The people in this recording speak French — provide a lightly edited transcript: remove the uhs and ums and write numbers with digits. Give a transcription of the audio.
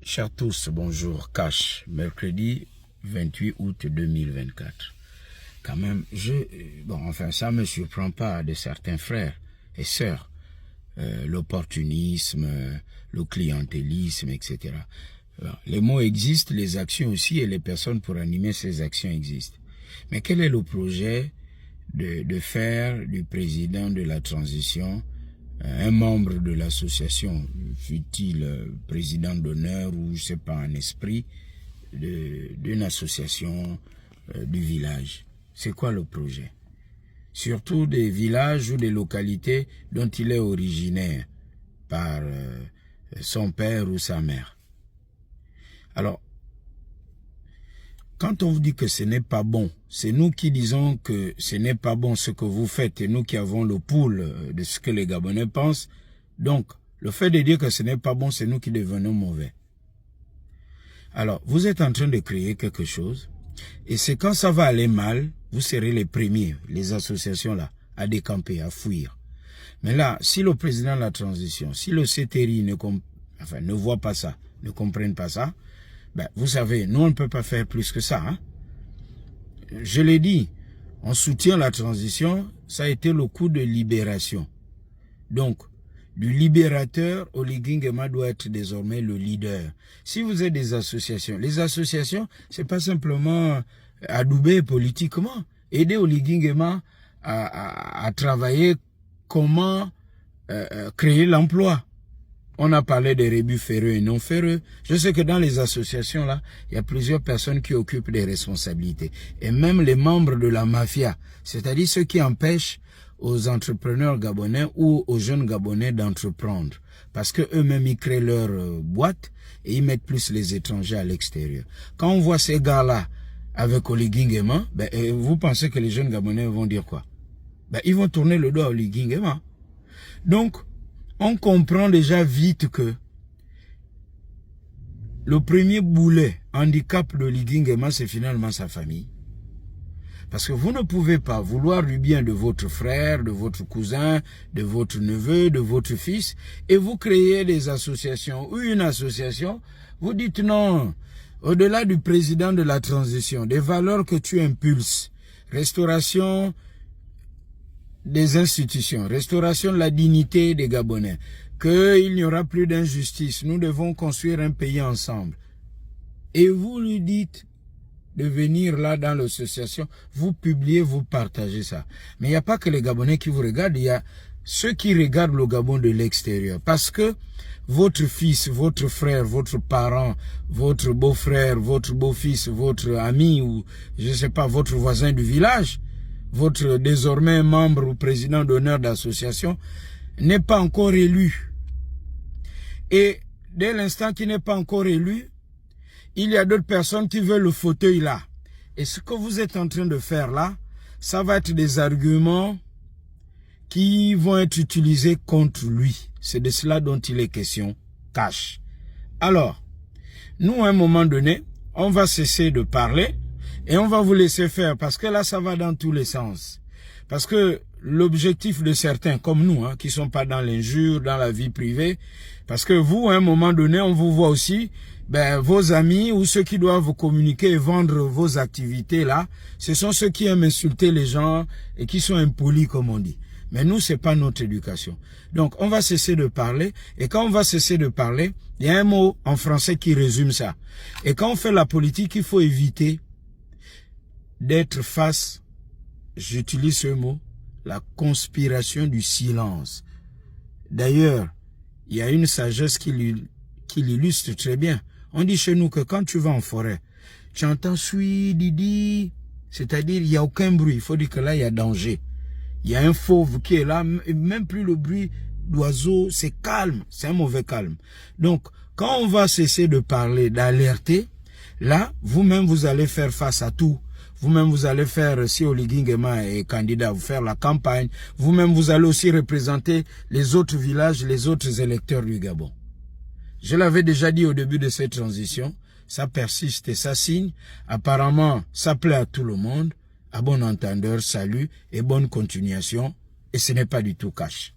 Chers tous, bonjour. Cash, mercredi 28 août 2024. Quand même, ça me surprend pas de certains frères et sœurs. L'opportunisme, le clientélisme, etc. Les mots existent, les actions aussi, et les personnes pour animer ces actions existent. Mais quel est le projet de faire du président de la transition un membre de l'association, fut-il président d'honneur ou je sais pas, un esprit d'une association du village? C'est quoi le projet? Surtout des villages ou des localités dont il est originaire par son père ou sa mère. Alors, quand on vous dit que ce n'est pas bon, c'est nous qui disons que ce n'est pas bon ce que vous faites et nous qui avons le pouls de ce que les Gabonais pensent. Donc, le fait de dire que ce n'est pas bon, c'est nous qui devenons mauvais. Alors, vous êtes en train de créer quelque chose et c'est quand ça va aller mal, vous serez les premiers, les associations là, à décamper, à fuir. Mais là, si le président de la transition, si le CTRI ne voit pas ça, ne comprenne pas ça, ben, vous savez, nous on ne peut pas faire plus que ça. Hein? Je l'ai dit, on soutient la transition, ça a été le coup de libération. Donc, du libérateur, Oligui Nguema doit être désormais le leader. Si vous êtes des associations, les associations, c'est pas simplement adouber politiquement, aider Oligui Nguema à travailler comment créer l'emploi. On a parlé des rébus ferreux et non ferreux. Je sais que dans les associations, là, il y a plusieurs personnes qui occupent des responsabilités. Et même les membres de la mafia, c'est-à-dire ceux qui empêchent aux entrepreneurs gabonais ou aux jeunes gabonais d'entreprendre. Parce que eux-mêmes, ils créent leur boîte et ils mettent plus les étrangers à l'extérieur. Quand on voit ces gars-là avec Oligui Nguema, vous pensez que les jeunes gabonais vont dire quoi? Ils vont tourner le dos à Oligui Nguema. Donc, on comprend déjà vite que le premier boulet, handicap de Oligui Nguema, c'est finalement sa famille. Parce que vous ne pouvez pas vouloir du bien de votre frère, de votre cousin, de votre neveu, de votre fils, et vous créez des associations ou une association, vous dites non, au-delà du président de la transition, des valeurs que tu impulses, restauration des institutions, restauration de la dignité des Gabonais, qu'il n'y aura plus d'injustice, nous devons construire un pays ensemble. Et vous lui dites de venir là dans l'association, vous publiez, vous partagez ça. Mais il n'y a pas que les Gabonais qui vous regardent, il y a ceux qui regardent le Gabon de l'extérieur. Parce que votre fils, votre frère, votre parent, votre beau-frère, votre beau-fils, votre ami ou je ne sais pas, votre voisin du village, votre désormais membre ou président d'honneur d'association, n'est pas encore élu. Et dès l'instant qu'il n'est pas encore élu, il y a d'autres personnes qui veulent le fauteuil là. Et ce que vous êtes en train de faire là, ça va être des arguments qui vont être utilisés contre lui. C'est de cela dont il est question. Cash. Alors, nous à un moment donné, on va cesser de parler et on va vous laisser faire parce que là, ça va dans tous les sens. Parce que l'objectif de certains, comme nous, qui sont pas dans l'injure, dans la vie privée, parce que vous, à un moment donné, on vous voit aussi, vos amis ou ceux qui doivent vous communiquer et vendre vos activités là, ce sont ceux qui aiment insulter les gens et qui sont impolis, comme on dit. Mais nous, c'est pas notre éducation. Donc, on va cesser de parler. Et quand on va cesser de parler, il y a un mot en français qui résume ça. Et quand on fait la politique, il faut éviter d'être face, j'utilise ce mot, la conspiration du silence. D'ailleurs, il y a une sagesse qui l'illustre très bien. On dit chez nous que quand tu vas en forêt, tu entends sui, didi, c'est-à-dire il n'y a aucun bruit. Il faut dire que là, il y a danger. Il y a un fauve qui est là, même plus le bruit d'oiseaux, c'est calme, c'est un mauvais calme. Donc, quand on va cesser de parler, d'alerter, là, vous-même, vous allez faire face à tout. Vous-même, vous allez faire, si Oligui Nguema est candidat, vous faire la campagne. Vous-même, vous allez aussi représenter les autres villages, les autres électeurs du Gabon. Je l'avais déjà dit au début de cette transition, ça persiste et ça signe. Apparemment, ça plaît à tout le monde. À bon entendeur, salut et bonne continuation. Et ce n'est pas du tout cash.